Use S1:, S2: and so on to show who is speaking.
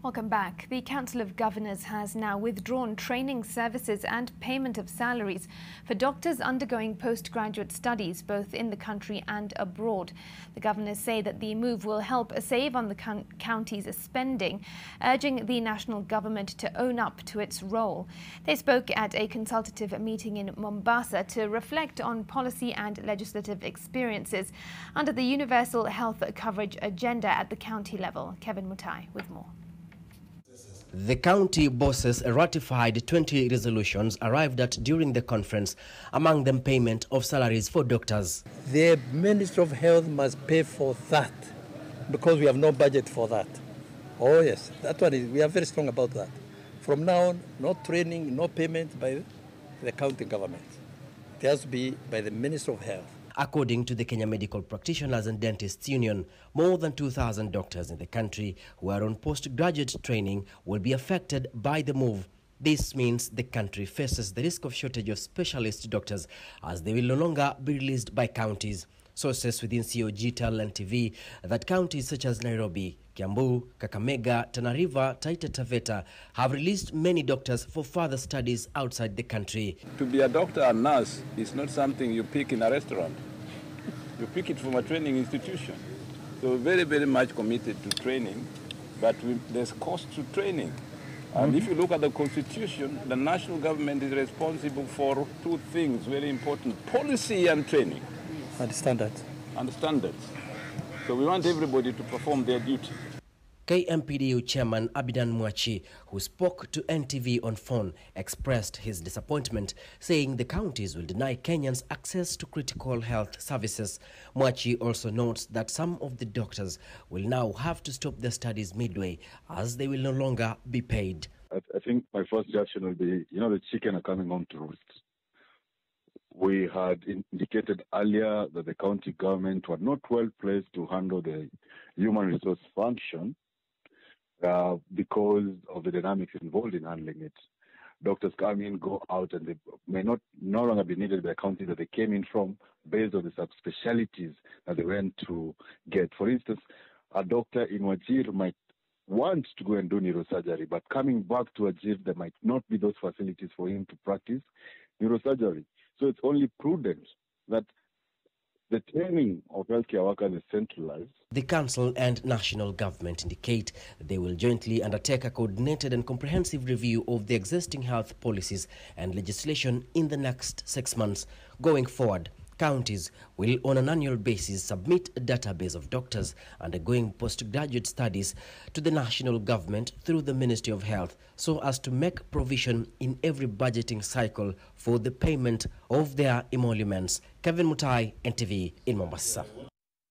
S1: Welcome back. The Council of Governors has now withdrawn training services and payment of salaries for doctors undergoing postgraduate studies both in the country and abroad. The governors say that the move will help save on the county's spending, urging the national government to own up to its role. They spoke at a consultative meeting in Mombasa to reflect on policy and legislative experiences under the Universal Health Coverage agenda at the county level. Kevin Mutai with more.
S2: The county bosses ratified 20 resolutions arrived at during the conference, among them payment of salaries for doctors.
S3: The Ministry of Health must pay for that because we have no budget for that. Oh yes, that one is, we are very strong about that. From now on, no training, no payment by the county government. It has to be by the Ministry of Health.
S2: According to the Kenya Medical Practitioners and Dentists Union, more than 2,000 doctors in the country who are on postgraduate training will be affected by the move. This means the country faces the risk of shortage of specialist doctors as they will no longer be released by counties. Sources within CoG tell NTV that counties such as Nairobi, Kiambu, Kakamega, Tana River, Taita Taveta have released many doctors for further studies outside the country.
S4: To be a doctor or nurse is not something you pick in a restaurant. You pick it from a training institution. So very, very much committed to training, but there's cost to training. And if you look at the Constitution, the national government is responsible for two things, very important: policy and training.
S3: And standards.
S4: And standards. So we want everybody to perform their duty.
S2: KMPDU Chairman Abidan Mwachi, who spoke to NTV on phone, expressed his disappointment, saying the counties will deny Kenyans access to critical health services. Mwachi also notes that some of the doctors will now have to stop their studies midway as they will no longer be paid.
S5: I think my first reaction will be, the chicken are coming home to roost. We had indicated earlier that the county government were not well placed to handle the human resource function because of the dynamics involved in handling it. Doctors come in, go out, and they may no longer be needed by the county that they came in from based on the subspecialties that they went to get. For instance, a doctor in Wajir might want to go and do neurosurgery, but coming back to Wajir, there might not be those facilities for him to practice neurosurgery. So it's only prudent that the training of healthcare workers is centralized.
S2: The council and national government indicate they will jointly undertake a coordinated and comprehensive review of the existing health policies and legislation in the next 6 months. Going forward, counties will on an annual basis submit a database of doctors undergoing postgraduate studies to the national government through the Ministry of Health so as to make provision in every budgeting cycle for the payment of their emoluments. Kevin Mutai, NTV in Mombasa.